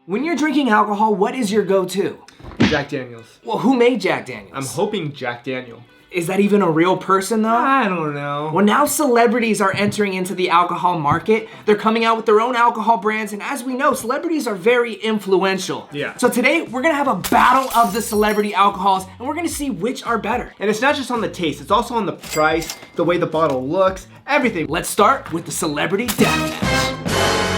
When you're drinking alcohol, what is your go-to? Jack Daniels. Well, who made Jack Daniels? I'm hoping Jack Daniel. Is that even a real person though? I don't know. Well, now celebrities are entering into the alcohol market. They're coming out with their own alcohol brands, and as we know, celebrities are very influential. Yeah. So today, we're gonna have a battle of the celebrity alcohols, and we're gonna see which are better. And it's not just on the taste, it's also on the price, the way the bottle looks, everything. Let's start with the celebrity deathmatch.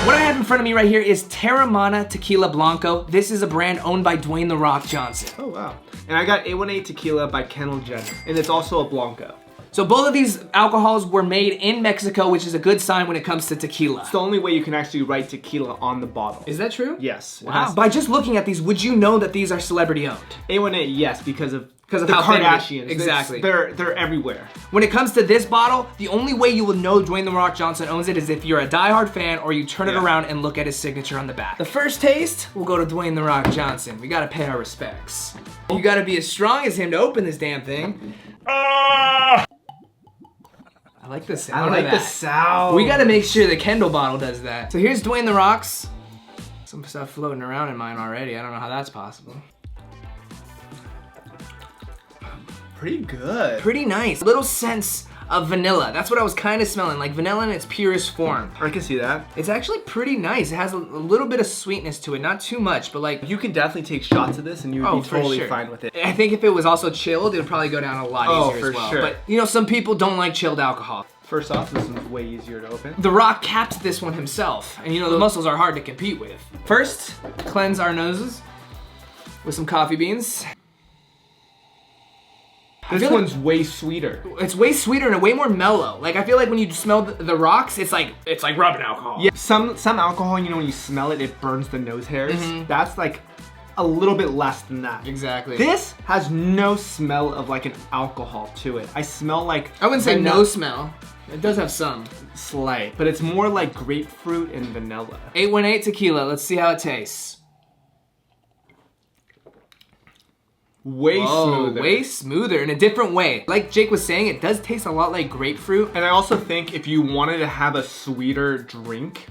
What I have in front of me right here is Terramana Tequila Blanco. This is a brand owned by Dwayne The Rock Johnson. Oh, wow. And I got 818 Tequila by Kendall Jenner, and it's also a Blanco. So both of these alcohols were made in Mexico, which is a good sign when it comes to tequila. It's the only way you can actually write tequila on the bottle. Is that true? Yes. Wow. By just looking at these, would you know that these are celebrity owned? 818, yes, because of the how Kardashians. Exactly. They're everywhere. When it comes to this bottle, the only way you will know Dwayne The Rock Johnson owns it is if you're a diehard fan or you turn it around and look at his signature on the back. The first taste will go to Dwayne The Rock Johnson. We gotta pay our respects. You gotta be as strong as him to open this damn thing. I like the sound of that. the sound. We gotta make sure the Kendall bottle does that. So here's Dwayne The Rock's. Some stuff floating around in mine already. I don't know how that's possible. Pretty good. Pretty nice. Little sense of vanilla. That's what I was kind of smelling, like vanilla in its purest form. I can see that. It's actually pretty nice. It has a little bit of sweetness to it, not too much, but like... You can definitely take shots of this and you would be totally fine with it. I think if it was also chilled, it would probably go down a lot easier as well. Sure. But you know, some people don't like chilled alcohol. First off, this one's way easier to open. The Rock capped this one himself, and you know, the muscles are hard to compete with. First, cleanse our noses with some coffee beans. This one's way sweeter. It's way sweeter and way more mellow. Like, I feel like when you smell the rocks, it's like rubbing alcohol. Yeah, some alcohol, you know, when you smell it, it burns the nose hairs. That's like a little bit less than that. Exactly. This has no smell of like an alcohol to it. I smell like... I wouldn't say no smell. It does have some. Slight, but it's more like grapefruit and vanilla. 818 tequila, let's see how it tastes. Way smoother. Way smoother in a different way. Like Jake was saying, it does taste a lot like grapefruit. And I also think if you wanted to have a sweeter drink,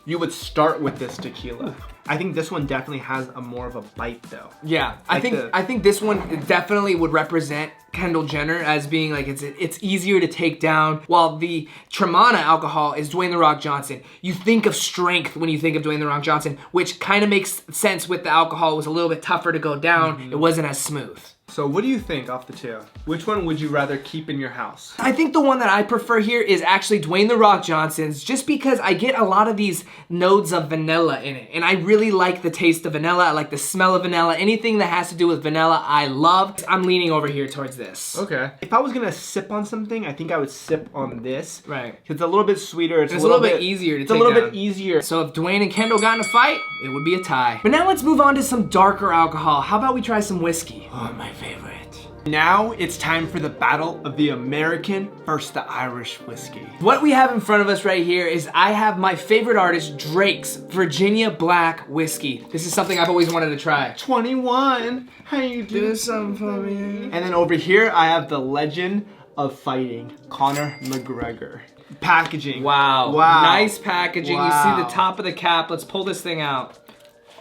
you would start with this tequila. I think this one definitely has a more of a bite though. Yeah, Like I think this one definitely would represent Kendall Jenner as being like it's easier to take down, while the Terramana alcohol is Dwayne The Rock Johnson. You think of strength when you think of Dwayne The Rock Johnson, which kind of makes sense with the alcohol. It was a little bit tougher to go down. It wasn't as smooth. So what do you think off the two? Which one would you rather keep in your house? I think the one that I prefer here is actually Dwayne The Rock Johnson's, just because I get a lot of these notes of vanilla in it. And I really like the taste of vanilla. I like the smell of vanilla. Anything that has to do with vanilla, I love. I'm leaning over here towards this. Okay. If I was gonna sip on something, I think I would sip on this. Right. It's a little bit sweeter. It's a little bit easier to take down. It's a little bit easier. So if Dwayne and Kendall got in a fight, it would be a tie. But now let's move on to some darker alcohol. How about we try some whiskey? Oh, my favorite. Now it's time for the battle of the American versus the Irish whiskey. What we have in front of us right here is I have my favorite artist, Drake's Virginia Black Whiskey. This is something I've always wanted to try. 21, how you doing? Do something for me. And then over here, I have the legend of fighting, Conor McGregor. Packaging. Wow. Wow. Nice packaging. Wow. You see the top of the cap. Let's pull this thing out.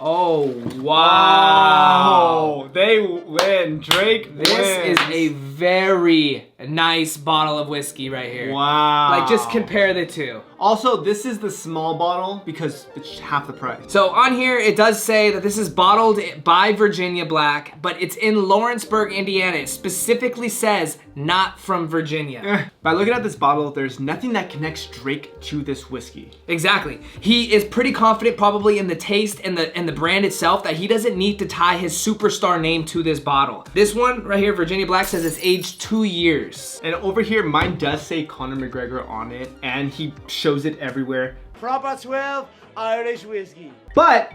Oh, wow. Oh, they win. Drake wins. This is a very nice bottle of whiskey right here. Wow. Like, just compare the two. Also, this is the small bottle because it's half the price. So on here, it does say that this is bottled by Virginia Black, but it's in Lawrenceburg, Indiana. It specifically says not from Virginia. By looking at this bottle, there's nothing that connects Drake to this whiskey. Exactly. He is pretty confident probably in the taste and the brand itself that he doesn't need to tie his superstar name to this bottle. This one right here, Virginia Black, says it's aged 2 years. And over here, mine does say Conor McGregor on it, and he shows it everywhere. Proper 12 Irish whiskey. But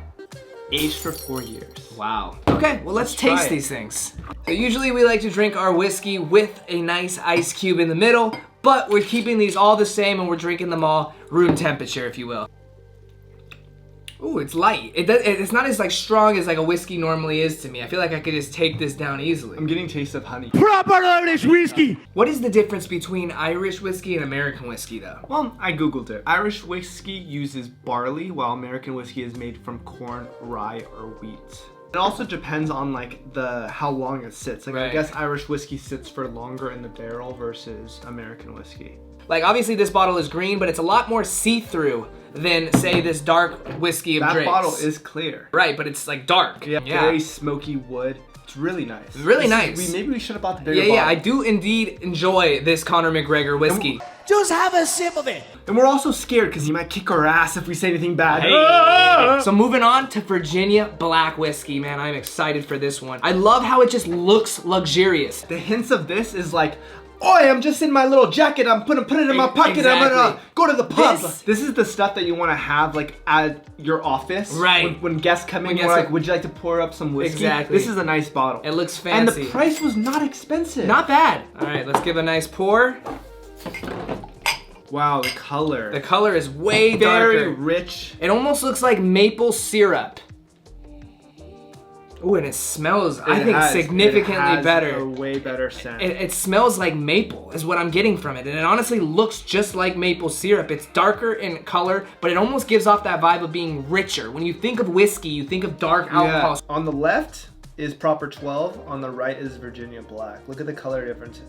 aged for 4 years. Wow. Okay, well let's try taste it. these things. So usually we like to drink our whiskey with a nice ice cube in the middle, but we're keeping these all the same and we're drinking them all room temperature, if you will. Ooh, it's light. It's not as like strong as like a whiskey normally is to me. I feel like I could just take this down easily. I'm getting taste of honey. Proper Irish whiskey. What is the difference between Irish whiskey and American whiskey though? Well, I googled it. Irish whiskey uses barley, while American whiskey is made from corn, rye, or wheat. It also depends on like how long it sits. Like I guess Irish whiskey sits for longer in the barrel versus American whiskey. Like obviously this bottle is green, but it's a lot more see-through than say this dark whiskey of That Drake's. bottle is clear. Right, but it's like dark. Yeah, very smoky wood. It's really nice. Really nice. Maybe we should have bought the bigger Yeah, bottle. I do indeed enjoy this Conor McGregor whiskey. Just have a sip of it. And we're also scared because he might kick our ass if we say anything bad. So moving on to Virginia Black whiskey, man, I'm excited for this one. I love how it just looks luxurious. The hints of this is like, oi, I'm just in my little jacket. I'm put it in my pocket. Exactly. I'm gonna go to the pub. This is the stuff that you want to have like at your office. Right. When guests come in, you're like, would you like to pour up some whiskey? Exactly. This is a nice bottle. It looks fancy. And the price was not expensive. Not bad. All right, let's give a nice pour. Wow, the color. The color is way darker. Very rich. It almost looks like maple syrup. Ooh, and it smells, I think, significantly better. A way better scent. It smells like maple, is what I'm getting from it. And it honestly looks just like maple syrup. It's darker in color, but it almost gives off that vibe of being richer. When you think of whiskey, you think of dark alcohol. Yeah. On the left is proper 12. On the right is Virginia Black. Look at the color difference.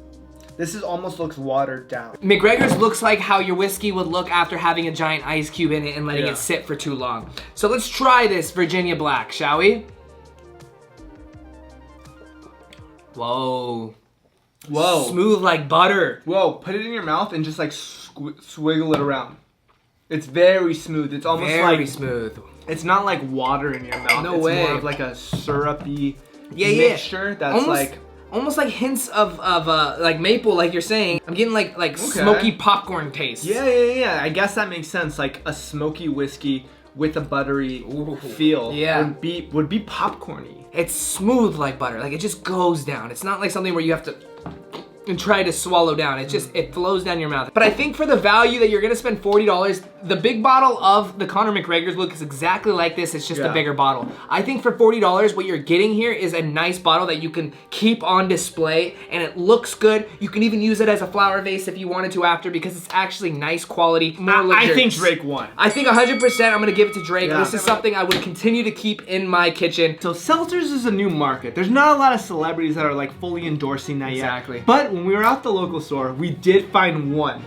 This almost looks watered down. Mcgregor's looks like how your whiskey would look after having a giant ice cube in it and letting it sit for too long. So let's try this Virginia Black, shall we? Whoa. Whoa. Smooth like butter. Whoa, put it in your mouth and just like swiggle it around. It's very smooth. It's almost very smooth. It's not like water in your mouth. No way. It's more of like a syrupy mixture that's almost like hints of like maple, like you're saying. I'm getting like smoky popcorn taste. Yeah. I guess that makes sense. Like a smoky whiskey with a buttery feel. Yeah. Would be popcorny. It's smooth like butter. Like it just goes down. It's not like something where you have to and try to swallow down. It flows down your mouth. But I think for the value that you're gonna spend $40, the big bottle of the Conor McGregor's looks exactly like this. It's just a bigger bottle. I think for $40, what you're getting here is a nice bottle that you can keep on display, and it looks good. You can even use it as a flower vase if you wanted to after, because it's actually nice quality, more luxurious. I think Drake won. I think 100% I'm gonna give it to Drake. This is something I would continue to keep in my kitchen. So seltzers is a new market. There's not a lot of celebrities that are like fully endorsing that yet. Exactly. But when we were at the local store, we did find one.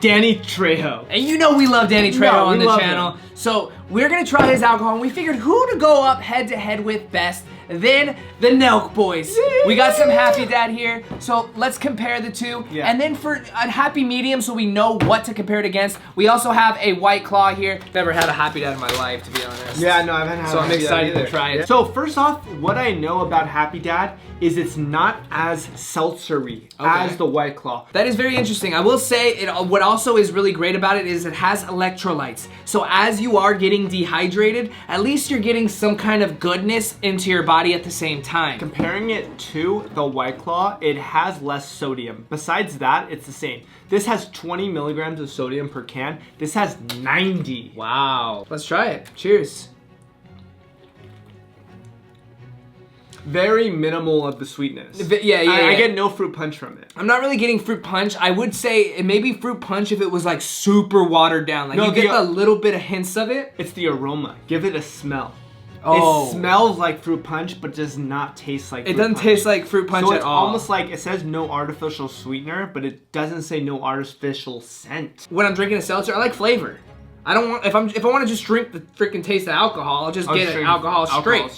Danny Trejo. And you know we love Danny Trejo on the channel. So we're gonna try his alcohol, and we figured who to go up head to head with best than the Nelk Boys. We got some Happy Dad here, so let's compare the two. And then for a happy medium, so we know what to compare it against, we also have a White Claw here. Never had a Happy Dad in my life, to be honest. Yeah, no, I haven't had. So I'm excited to try it. So first off, what I know about Happy Dad is it's not as seltzery as the White Claw. That is very interesting. I will say, what also is really great about it is it has electrolytes. So as you are getting dehydrated, at least you're getting some kind of goodness into your body at the same time. Comparing it to the White Claw, it has less sodium. Besides that, it's the same. This has 20 milligrams of sodium per can. This has 90. Wow. Let's try it. Cheers. Very minimal of the sweetness. Yeah. I get no fruit punch from it. I'm not really getting fruit punch. I would say it may be fruit punch if it was like super watered down. Like you get a little bit of hints of it. It's the aroma. Give it a smell. Oh. It smells like fruit punch, but does not taste like fruit punch. It doesn't taste like fruit punch at all. So it's almost like it says no artificial sweetener, but it doesn't say no artificial scent. When I'm drinking a seltzer, I like flavor. I don't want, if I want to just drink the freaking taste of alcohol, I'll just get alcohol straight.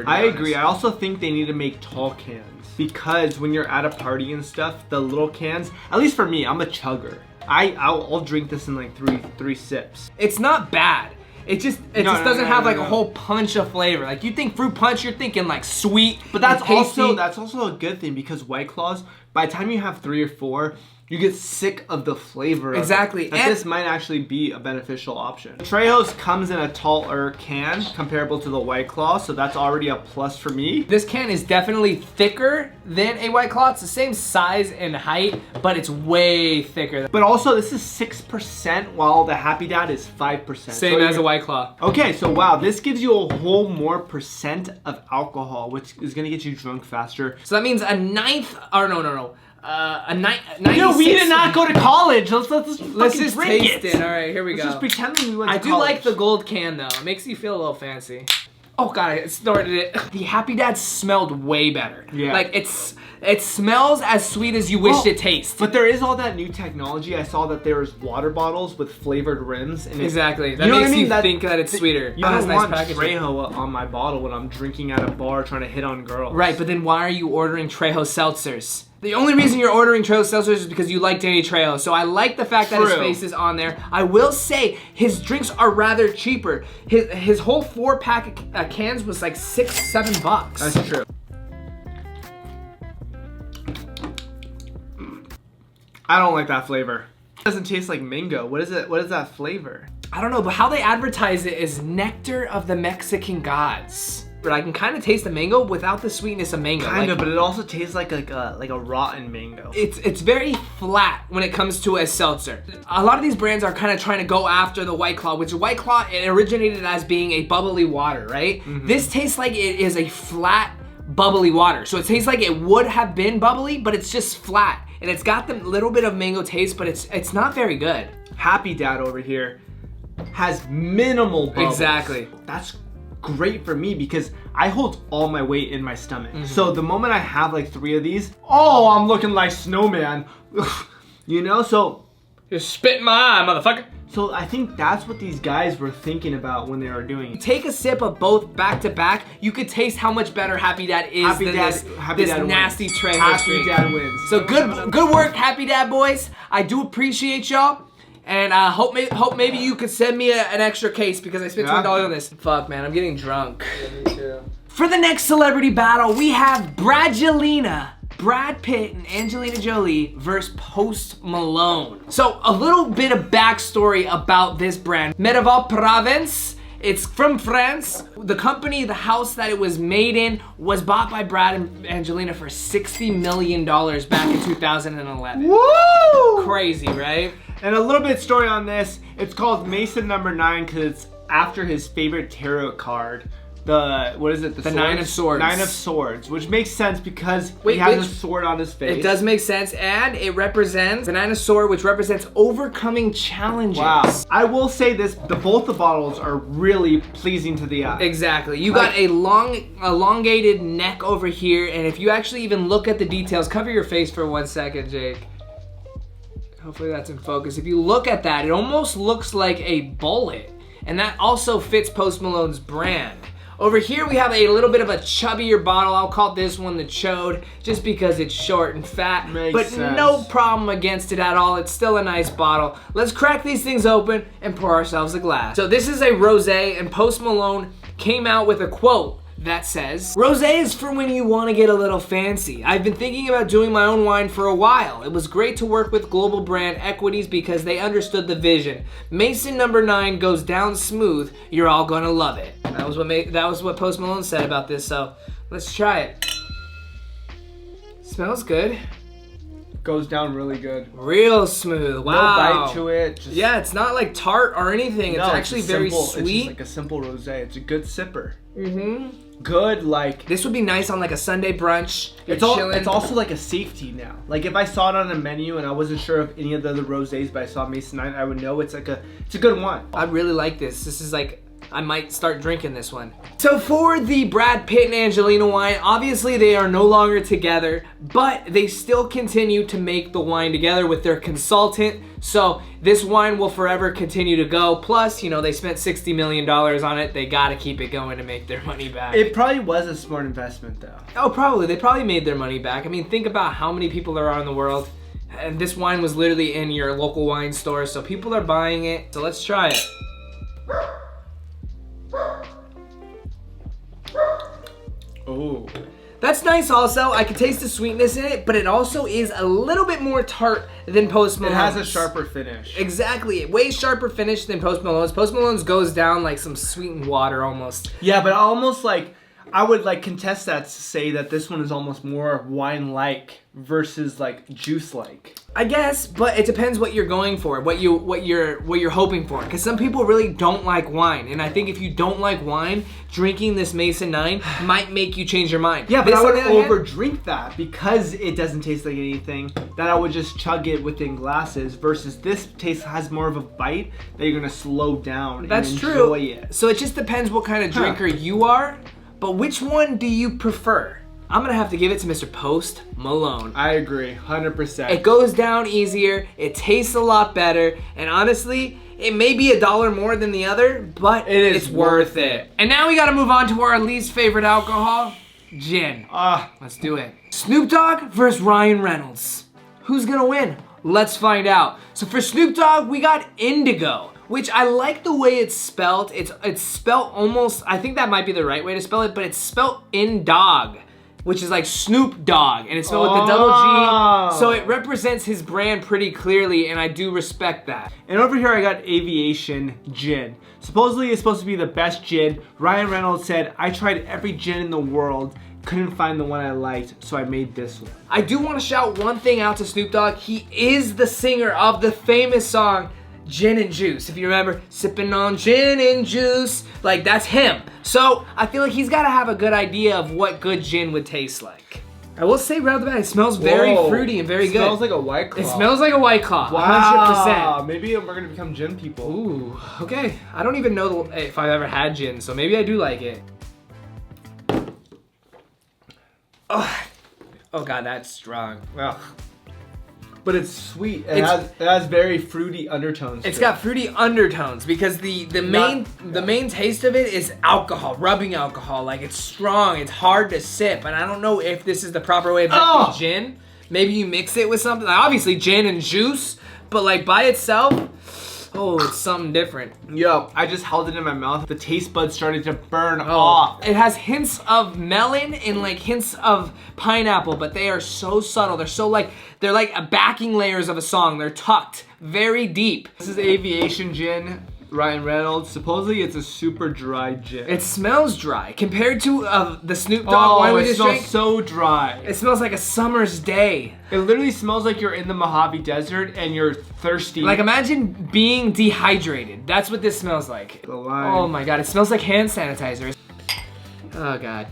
I agree. I also think they need to make tall cans, because when you're at a party and stuff, the little cans, at least for me, I'm a chugger. I'll drink this in like three sips. It's not bad. It just doesn't have like a whole punch of flavor. Like you think fruit punch, you're thinking like sweet. But that's also a good thing, because White Claws, by the time you have 3 or 4, you get sick of the flavor. Exactly. And this might actually be a beneficial option. Trejo's comes in a taller can comparable to the White Claw, so that's already a plus for me. This can is definitely thicker than a White Claw. It's the same size and height, but it's way thicker. But also, this is 6%, while the Happy Dad is 5%. Same as a White Claw. Okay, so wow, this gives you a whole more percent of alcohol, which is gonna get you drunk faster. So that means a ninth, or no. A 96. No, we did not go to college. Let's just taste it. All right, here we go. Let's just pretend we went to college. I do like the gold can though. It makes you feel a little fancy. Oh god, I snorted it. The Happy Dad smelled way better. Yeah. Like it smells as sweet as you wished it tastes. But there is all that new technology. I saw that there was water bottles with flavored rims. And exactly. That makes you think that it's sweeter. You don't want Trejo on my bottle when I'm drinking at a bar trying to hit on girls. Right, but then why are you ordering Trejo seltzers? The only reason you're ordering Trejo seltzers is because you like Danny Trejo. So I like the fact that his face is on there. I will say his drinks are rather cheaper. His whole 4-pack of cans was like $6-7. That's true. I don't like that flavor. It doesn't taste like mango. What is it? What is that flavor? I don't know, but how they advertise it is nectar of the Mexican gods. But I can kind of taste the mango without the sweetness of mango. Kind of, but it also tastes like a rotten mango. It's very flat when it comes to a seltzer. A lot of these brands are kind of trying to go after the White Claw, which White Claw, it originated as being a bubbly water, right? Mm-hmm. This tastes like it is a flat, bubbly water. So it tastes like it would have been bubbly, but it's just flat. And it's got the little bit of mango taste, but it's not very good. Happy Dad over here has minimal bubbles. Exactly. That's great for me because I hold all my weight in my stomach. Mm-hmm. So the moment I have like 3 of these, oh, I'm looking like Snowman. You know, so you're spitting my eye, motherfucker. So I think that's what these guys were thinking about when they were doing it. Take a sip of both back to back, you could taste how much better Happy Dad is than this nasty Trejo. Happy Dad wins. So good work, Happy Dad boys. I do appreciate y'all. And I hope maybe you could send me an extra case because I spent $20 on this. Fuck, man, I'm getting drunk. Yeah, me too. For the next celebrity battle, we have Brad Pitt and Angelina Jolie versus Post Malone. So a little bit of backstory about this brand. Medieval Provence. It's from France. The company, the house that it was made in, was bought by Brad and Angelina for $60 million back in 2011. Woo! Crazy, right? And a little bit of story on this. It's called Mason number 9 because it's after his favorite tarot card. What is it? The Nine of Swords. 9 of Swords, which makes sense because he has a sword on his face. It does make sense, and it represents the Nine of Swords, which represents overcoming challenges. Wow. I will say this, both the bottles are really pleasing to the eye. Exactly. You got a long, elongated neck over here, and if you actually even look at the details, cover your face for 1 second, Jake. Hopefully that's in focus. If you look at that, it almost looks like a bullet, and that also fits Post Malone's brand. Over here we have a little bit of a chubbier bottle. I'll call this one the Chode just because it's short and fat. Makes sense. No problem against it at all. It's still a nice bottle. Let's crack these things open and pour ourselves a glass. So this is a rosé, and Post Malone came out with a quote that says, "Rosé is for when you want to get a little fancy. I've been thinking about doing my own wine for a while. It was great to work with global brand equities because they understood the vision. Mason number 9 goes down smooth. You're all gonna love it." That was what Post Malone said about this, so let's try it. Smells good. Goes down really good. Real smooth. Wow. No bite to it. Yeah, it's not like tart or anything. It's actually very sweet. It's just like a simple rosé. It's a good sipper. Mm-hmm. Good, like... This would be nice on like a Sunday brunch. It's also like a safety now. Like if I saw it on a menu and I wasn't sure of any of the other rosés, but I saw Mason 9, I would know it's a good one. I really like this. This is like... I might start drinking this one. So for the Brad Pitt and Angelina wine, obviously they are no longer together, but they still continue to make the wine together with their consultant. So this wine will forever continue to go. Plus, you know, they spent $60 million on it. They gotta keep it going to make their money back. It probably was a smart investment though. Oh, probably. They probably made their money back. I mean, think about how many people there are in the world. And this wine was literally in your local wine store, so people are buying it. So let's try it. Oh, That's nice also. I can taste the sweetness in it, but it also is a little bit more tart than Post Malone's. It has a sharper finish. Exactly. Way sharper finish than Post Malone's. Post Malone's goes down like some sweetened water almost. Yeah, but almost like, I would like contest that to say that this one is almost more wine-like versus like juice-like. I guess, but it depends what you're going for, what you're hoping for. Because some people really don't like wine, and I think if you don't like wine, drinking this Mason 9 might make you change your mind. Yeah, but this, I would over-drink that because it doesn't taste like anything. That I would just chug it within glasses. Versus this taste has more of a bite that you're gonna slow down. That's and true. enjoy it. So it just depends what kind of drinker you are. But which one do you prefer? I'm gonna have to give it to Mr. Post Malone. I agree, 100%. It goes down easier, it tastes a lot better, and honestly, it may be $1 more than the other, but it's worth it. And now we gotta move on to our least favorite alcohol, gin. Let's do it. Snoop Dogg versus Ryan Reynolds. Who's gonna win? Let's find out. So for Snoop Dogg, we got Indigo, which I like the way it's spelled. It's spelled almost, I think that might be the right way to spell it, but it's spelled in dog, which is like Snoop Dogg, and it's spelled with the double G, so it represents his brand pretty clearly, and I do respect that. And over here I got Aviation Gin. Supposedly it's supposed to be the best gin. Ryan Reynolds said, I tried every gin in the world, couldn't find the one I liked, so I made this one. I do want to shout one thing out to Snoop Dogg. He is the singer of the famous song, Gin and Juice. If you remember, sipping on gin and juice, like that's him. So I feel like he's got to have a good idea of what good gin would taste like. I will say right off the bat, it smells very fruity and very good. It smells like a White Claw. It smells like a White Claw, wow. 100%. Maybe we're gonna become gin people. Ooh, okay. I don't even know if I've ever had gin, so maybe I do like it. Oh God, that's strong. Ugh. But it's sweet. It has very fruity undertones. It's got fruity undertones because the main taste of it is alcohol, rubbing alcohol. Like it's strong, it's hard to sip, and I don't know if this is the proper way of drinking gin. Maybe you mix it with something. Like obviously gin and juice, but like by itself, oh, it's something different. Yo, I just held it in my mouth. The taste buds started to burn off. It has hints of melon and like hints of pineapple, but they are so subtle. They're so like, they're like a backing layers of a song. They're tucked very deep. This is Aviation Gin, Ryan Reynolds. Supposedly it's a super dry gin. It smells dry compared to the Snoop Dogg wine we just drank. It smells so dry. It smells like a summer's day. It literally smells like you're in the Mojave Desert and you're thirsty. Like imagine being dehydrated. That's what this smells like. Oh my God, it smells like hand sanitizer. Oh God.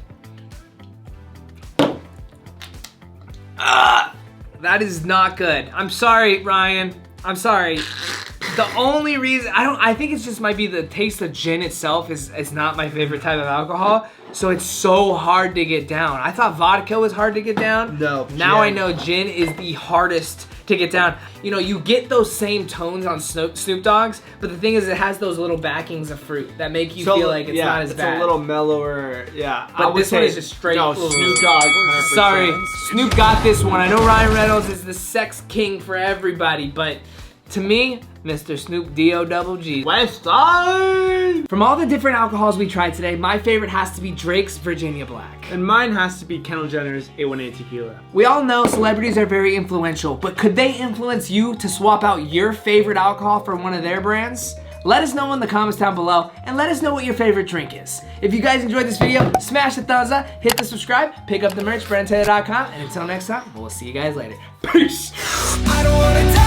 That is not good. I'm sorry, Ryan. I'm sorry. The only reason, I think it just might be the taste of gin itself is not my favorite type of alcohol. So it's so hard to get down. I thought vodka was hard to get down. No, now I know gin is the hardest to get down. You know, you get those same tones on Snoop Dogg's, but the thing is it has those little backings of fruit that make you feel like it's not as bad. It's a little mellower, yeah. But this one is just straight. No, Snoop Dogg, 100%. Sorry, Snoop got this one. I know Ryan Reynolds is the sex king for everybody, but to me, Mr. Snoop D-O-double-G. West Side! From all the different alcohols we tried today, my favorite has to be Drake's Virginia Black. And mine has to be Kendall Jenner's 818 Tequila. We all know celebrities are very influential, but could they influence you to swap out your favorite alcohol for one of their brands? Let us know in the comments down below, and let us know what your favorite drink is. If you guys enjoyed this video, smash the thumbs up, hit the subscribe, pick up the merch, BrennenTaylor.com, and until next time, we'll see you guys later. Peace! I don't wanna die.